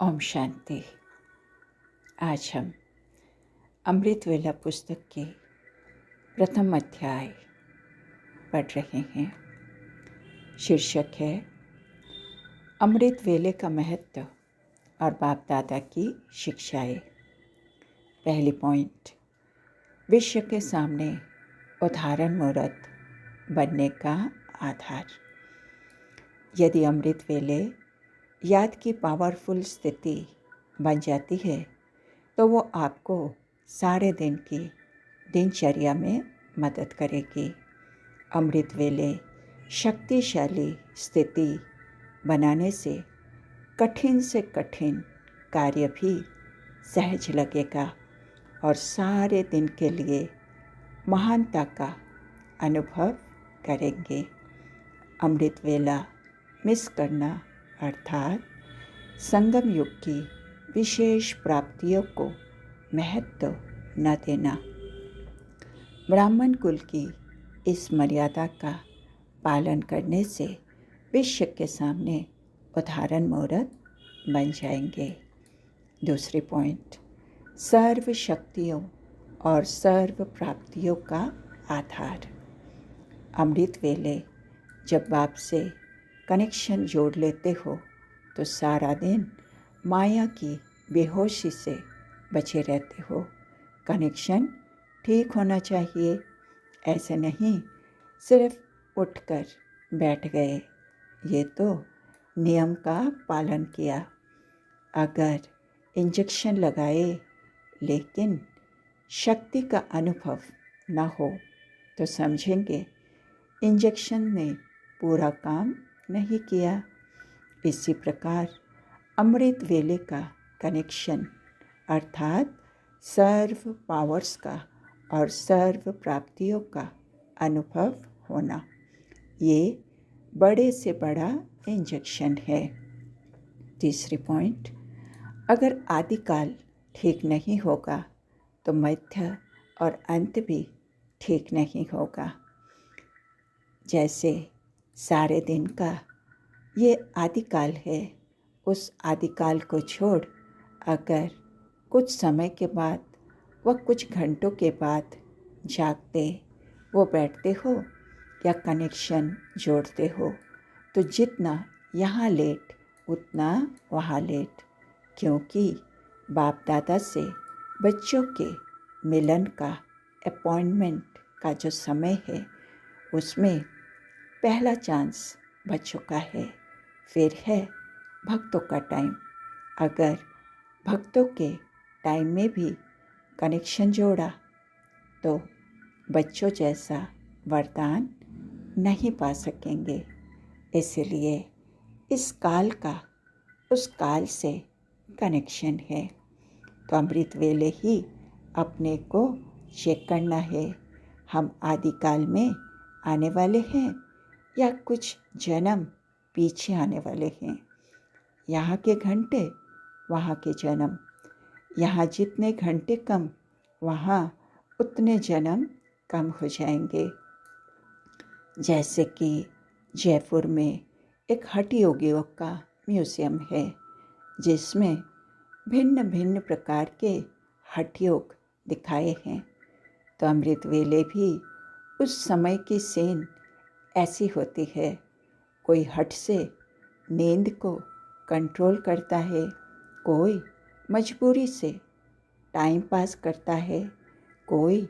ओम शांति। आज हम अमृत वेला पुस्तक के प्रथम अध्याय पढ़ रहे हैं। शीर्षक है अमृत वेले का महत्व और बाप दादा की शिक्षाएं। पहली पॉइंट, विश्व के सामने उदाहरण मूर्त बनने का आधार। यदि अमृत वेले याद की पावरफुल स्थिति बन जाती है तो वो आपको सारे दिन की दिनचर्या में मदद करेगी। अमृत वेले शक्तिशाली स्थिति बनाने से कठिन कार्य भी सहज लगेगा और सारे दिन के लिए महानता का अनुभव करेंगे। अमृत वेला मिस करना अर्थात संगम युग की विशेष प्राप्तियों को महत्व न देना। ब्राह्मण कुल की इस मर्यादा का पालन करने से विश्व के सामने उदाहरण मूर्त बन जाएंगे। दूसरी पॉइंट, सर्व शक्तियों और सर्व प्राप्तियों का आधार। अमृत वेले जब बाप से कनेक्शन जोड़ लेते हो तो सारा दिन माया की बेहोशी से बचे रहते हो। कनेक्शन ठीक होना चाहिए, ऐसे नहीं सिर्फ उठकर बैठ गए, ये तो नियम का पालन किया। अगर इंजेक्शन लगाए लेकिन शक्ति का अनुभव न हो तो समझेंगे इंजेक्शन ने पूरा काम नहीं किया। इसी प्रकार अमृत वेले का कनेक्शन अर्थात सर्व पावर्स का और सर्व प्राप्तियों का अनुभव होना, ये बड़े से बड़ा इंजेक्शन है। तीसरी पॉइंट, अगर आदिकाल ठीक नहीं होगा तो मध्य और अंत भी ठीक नहीं होगा। जैसे सारे दिन का ये आदिकाल है, उस आदिकाल को छोड़ अगर कुछ समय के बाद व कुछ घंटों के बाद जागते वो बैठते हो या कनेक्शन जोड़ते हो तो जितना यहाँ लेट उतना वहाँ लेट, क्योंकि बाप दादा से बच्चों के मिलन का अपॉइंटमेंट का जो समय है उसमें पहला चांस बच्चों का है। फिर है भक्तों का टाइम। अगर भक्तों के टाइम में भी कनेक्शन जोड़ा तो बच्चों जैसा वरदान नहीं पा सकेंगे। इसलिए इस काल का उस काल से कनेक्शन है तो अमृत वेले ही अपने को चेक करना है, हम आदिकाल में आने वाले हैं या कुछ जन्म पीछे आने वाले हैं। यहाँ के घंटे वहाँ के जन्म, यहाँ जितने घंटे कम वहाँ उतने जन्म कम हो जाएंगे। जैसे कि जयपुर में एक हठ योगियों का म्यूज़ियम है जिसमें भिन्न भिन्न प्रकार के हठ योग दिखाए हैं, तो अमृत वेले भी उस समय की सीन ऐसी होती है। कोई हठ से नींद को कंट्रोल करता है, कोई मजबूरी से टाइम पास करता है, कोई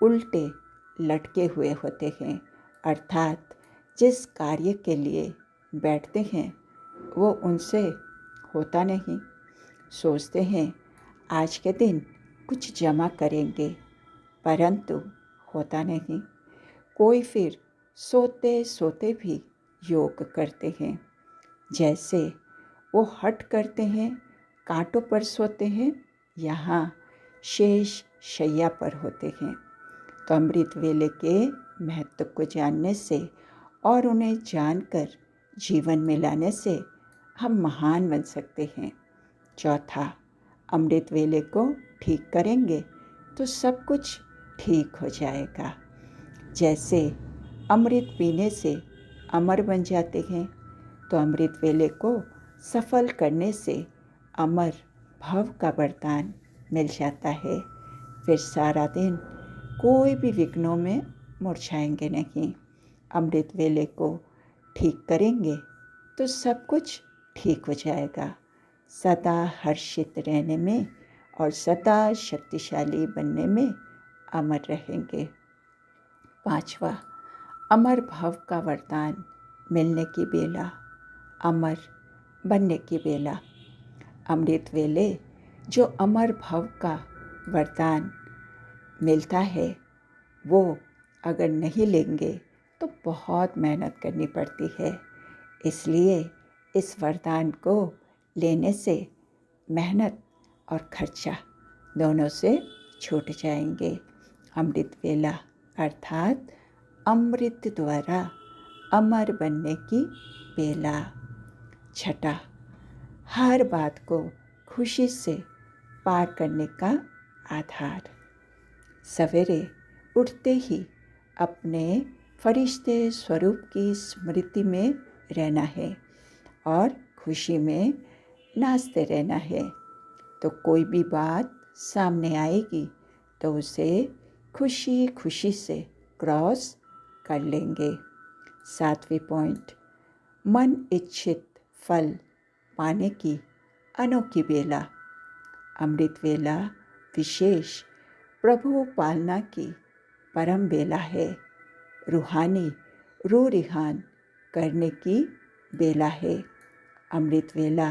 उल्टे लटके हुए होते हैं, अर्थात जिस कार्य के लिए बैठते हैं वो उनसे होता नहीं। सोचते हैं आज के दिन कुछ जमा करेंगे परंतु होता नहीं। कोई फिर सोते सोते भी योग करते हैं, जैसे वो हठ करते हैं कांटों पर सोते हैं, यहाँ शेष शैया पर होते हैं। तो अमृत वेले के महत्व को जानने से और उन्हें जानकर जीवन में लाने से हम महान बन सकते हैं। चौथा, अमृत वेले को ठीक करेंगे तो सब कुछ ठीक हो जाएगा। जैसे अमृत पीने से अमर बन जाते हैं तो अमृत वेले को सफल करने से अमर भव का वरदान मिल जाता है। फिर सारा दिन कोई भी विघ्नों में मुरझाएंगे नहीं। अमृत वेले को ठीक करेंगे तो सब कुछ ठीक हो जाएगा। सदा हर्षित रहने में और सदा शक्तिशाली बनने में अमर रहेंगे। 5वां, अमर भव का वरदान मिलने की बेला, अमर बनने की बेला। अमृत वेले जो अमर भव का वरदान मिलता है वो अगर नहीं लेंगे तो बहुत मेहनत करनी पड़ती है। इसलिए इस वरदान को लेने से मेहनत और खर्चा दोनों से छूट जाएंगे। अमृत वेला अर्थात अमृत द्वारा अमर बनने की बेला। 6, हर बात को खुशी से पार करने का आधार। सवेरे उठते ही अपने फरिश्ते स्वरूप की स्मृति में रहना है और खुशी में नाचते रहना है। तो कोई भी बात सामने आएगी तो उसे खुशी खुशी से क्रॉस कर लेंगे। 7वीं पॉइंट, मन इच्छित फल पाने की अनोखी बेला। अमृत वेला विशेष प्रभु पालना की परम बेला है। रूहानी रूह रिहान करने की बेला है। अमृत वेला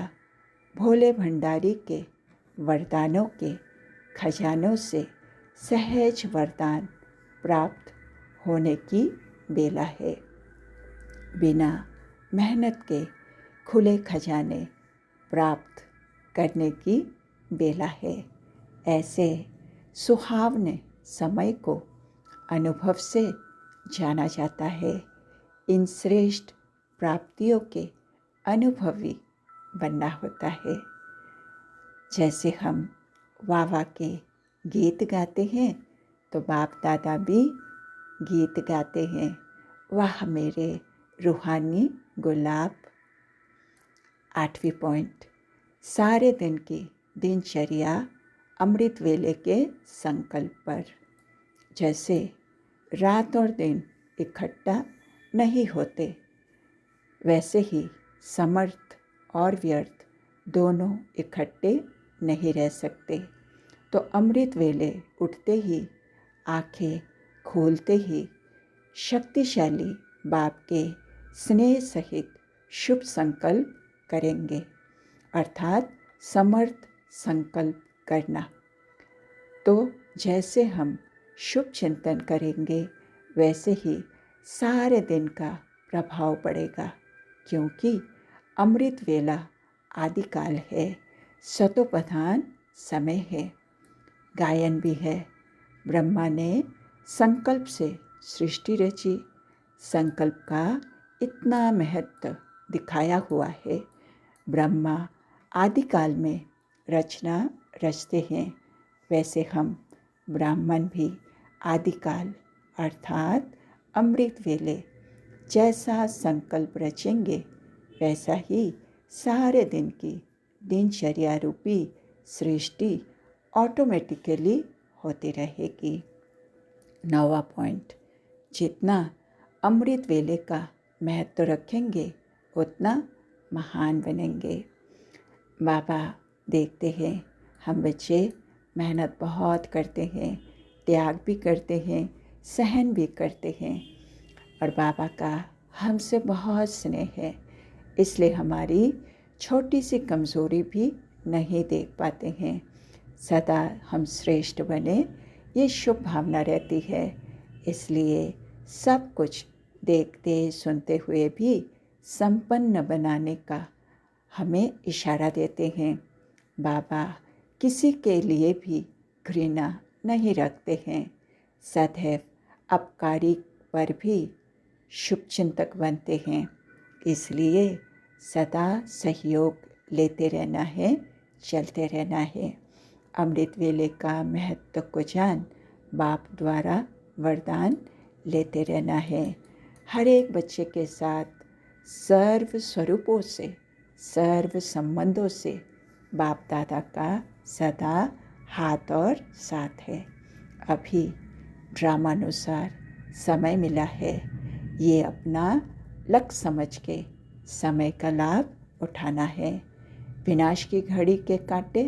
भोले भंडारी के वरदानों के खजानों से सहज वरदान प्राप्त होने की बेला है। बिना मेहनत के खुले खजाने प्राप्त करने की बेला है। ऐसे सुहावने समय को अनुभव से जाना जाता है। इन श्रेष्ठ प्राप्तियों के अनुभवी बनना होता है। जैसे हम वावा के गीत गाते हैं तो बाप दादा भी गीत गाते हैं, वाह मेरे रूहानी गुलाब। 8वीं पॉइंट, सारे दिन की दिनचर्या अमृत वेले के संकल्प पर। जैसे रात और दिन इकट्ठा नहीं होते, वैसे ही समर्थ और व्यर्थ दोनों इकट्ठे नहीं रह सकते। तो अमृत वेले उठते ही, आंखें खोलते ही शक्तिशाली बाप के स्नेह सहित शुभ संकल्प करेंगे, अर्थात समर्थ संकल्प करना। तो जैसे हम शुभ चिंतन करेंगे वैसे ही सारे दिन का प्रभाव पड़ेगा, क्योंकि अमृत वेला आदिकाल है, सतोप्रधान समय है। गायन भी है, ब्रह्मा ने संकल्प से सृष्टि रची। संकल्प का इतना महत्व दिखाया हुआ है। ब्रह्मा आदिकाल में रचना रचते हैं, वैसे हम ब्राह्मण भी आदिकाल अर्थात अमृत वेले जैसा संकल्प रचेंगे वैसा ही सारे दिन की दिनचर्या रूपी सृष्टि ऑटोमेटिकली होती रहेगी। 9वां पॉइंट, जितना अमृत वेले का महत्व रखेंगे उतना महान बनेंगे। बाबा देखते हैं हम बच्चे मेहनत बहुत करते हैं, त्याग भी करते हैं, सहन भी करते हैं, और बाबा का हमसे बहुत स्नेह है, इसलिए हमारी छोटी सी कमज़ोरी भी नहीं देख पाते हैं। सदा हम श्रेष्ठ बने ये शुभ भावना रहती है, इसलिए सब कुछ देखते सुनते हुए भी संपन्न बनाने का हमें इशारा देते हैं। बाबा किसी के लिए भी घृणा नहीं रखते हैं, सदैव अपकारी पर भी शुभचिंतक बनते हैं। इसलिए सदा सहयोग लेते रहना है, चलते रहना है। अमृत वेले का महत्व को जान बाप द्वारा वरदान लेते रहना है। हर एक बच्चे के साथ सर्व स्वरूपों से, सर्व संबंधों से बाप दादा का सदा हाथ और साथ है। अभी ड्रामानुसार समय मिला है, ये अपना लक्ष्य समझ के समय का लाभ उठाना है। विनाश की घड़ी के कांटे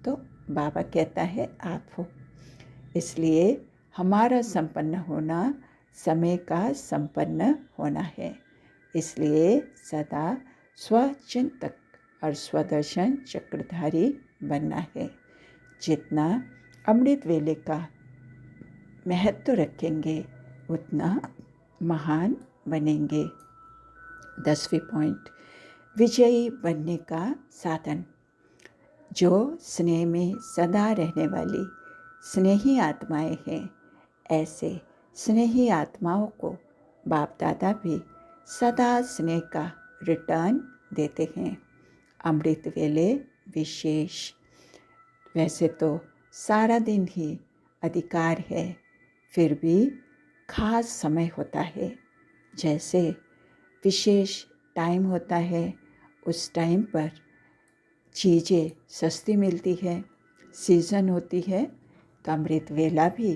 तो बाबा कहता है आप हो, इसलिए हमारा संपन्न होना समय का संपन्न होना है। इसलिए सदा स्वचिंतक और स्वदर्शन चक्रधारी बनना है। जितना अमृत वेले का महत्व रखेंगे उतना महान बनेंगे। 10वीं पॉइंट, विजयी बनने का साधन। जो स्नेह में सदा रहने वाली स्नेही आत्माएं हैं, ऐसे स्नेही आत्माओं को बाप दादा भी सदा स्नेह का रिटर्न देते हैं। अमृत वेले विशेष। वैसे तो सारा दिन ही अधिकार है, फिर भी खास समय होता है। जैसे विशेष टाइम होता है, उस टाइम पर चीज़ें सस्ती मिलती है, सीज़न होती है, तो अमृत वेला भी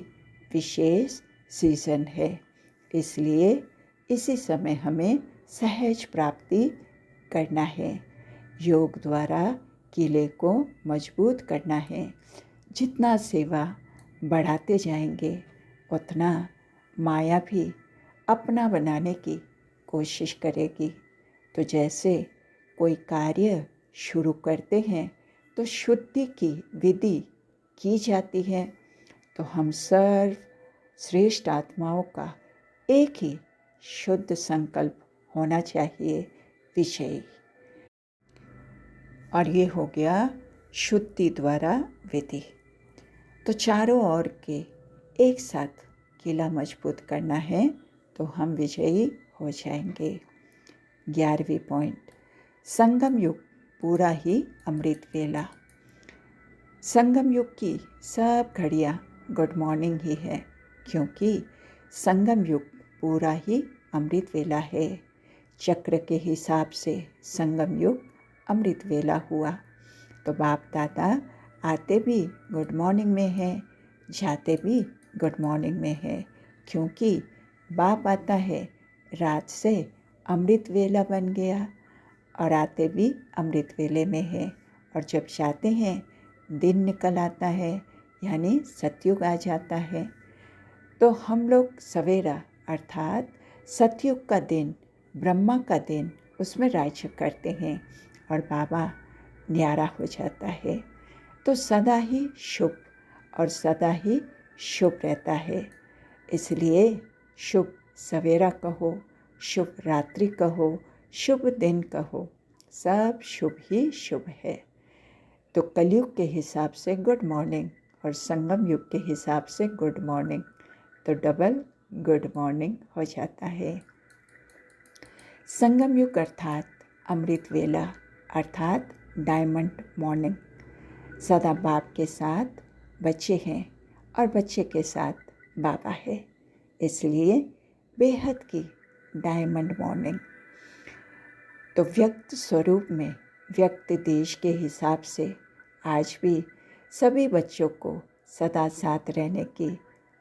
विशेष सीज़न है। इसलिए इसी समय हमें सहज प्राप्ति करना है। योग द्वारा किले को मजबूत करना है। जितना सेवा बढ़ाते जाएंगे उतना माया भी अपना बनाने की कोशिश करेगी। तो जैसे कोई कार्य शुरू करते हैं तो शुद्धि की विधि की जाती है, तो हम सर्व श्रेष्ठ आत्माओं का एक ही शुद्ध संकल्प होना चाहिए, विषयी। और ये हो गया शुद्धि द्वारा विधि। तो चारों ओर के एक साथ किला मजबूत करना है तो हम विजयी हो जाएंगे। 11वीं पॉइंट, संगम युग पूरा ही अमृत वेला। संगम युग की सब घड़ियाँ गुड मॉर्निंग ही है, क्योंकि संगम युग पूरा ही अमृत वेला है। चक्र के हिसाब से संगम युग अमृत वेला हुआ, तो बाप दादा आते भी गुड मॉर्निंग में है, जाते भी गुड मॉर्निंग में है, क्योंकि बाप आता है रात से अमृत वेला बन गया और आते भी अमृत वेले में है, और जब जाते हैं दिन निकल आता है, यानी सतयुग आ जाता है। तो हम लोग सवेरा अर्थात सतयुग का दिन, ब्रह्मा का दिन, उसमें राज्य करते हैं और बाबा न्यारा हो जाता है। तो सदा ही शुभ और सदा ही शुभ रहता है। इसलिए शुभ सवेरा कहो, शुभ रात्रि कहो, शुभ दिन कहो, सब शुभ ही शुभ है। तो कलयुग के हिसाब से गुड मॉर्निंग और संगम युग के हिसाब से गुड मॉर्निंग, तो डबल गुड मॉर्निंग हो जाता है। संगम युग अर्थात अमृत वेला अर्थात डायमंड मॉर्निंग। सदा बाप के साथ बच्चे हैं और बच्चे के साथ बाबा है, इसलिए बेहद की डायमंड मॉर्निंग। तो व्यक्त स्वरूप में व्यक्त देश के हिसाब से आज भी सभी बच्चों को सदा साथ रहने की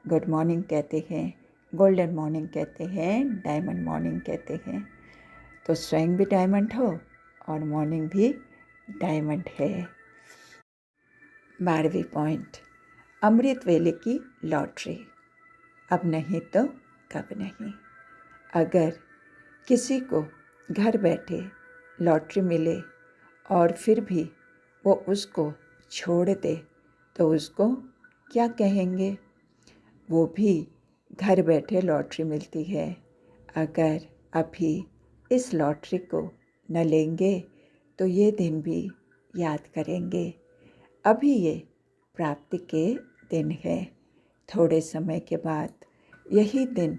गुड मॉर्निंग कहते हैं, गोल्डन मॉर्निंग कहते हैं, डायमंड मॉर्निंग कहते हैं। तो स्वयं भी डायमंड हो और मॉर्निंग भी डायमंड है। 12वीं पॉइंट, अमृत वेले की लॉटरी। अब नहीं तो कब नहीं। अगर किसी को घर बैठे लॉटरी मिले और फिर भी वो उसको छोड़ दे तो उसको क्या कहेंगे? वो भी घर बैठे लॉटरी मिलती है। अगर अभी इस लॉटरी को न लेंगे तो ये दिन भी याद करेंगे। अभी ये प्राप्ति के दिन है, थोड़े समय के बाद यही दिन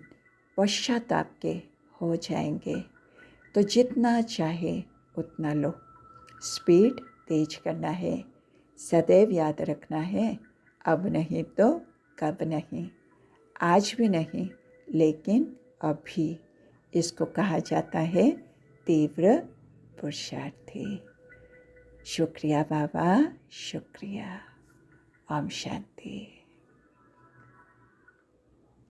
पश्चाताप के हो जाएंगे। तो जितना चाहे उतना लो, स्पीड तेज करना है, सदैव याद रखना है, अब नहीं तो कब नहीं, आज भी नहीं लेकिन अभी। इसको कहा जाता है तीव्र पुरुषार्थी। शुक्रिया बाबा, शुक्रिया। ओम शांति।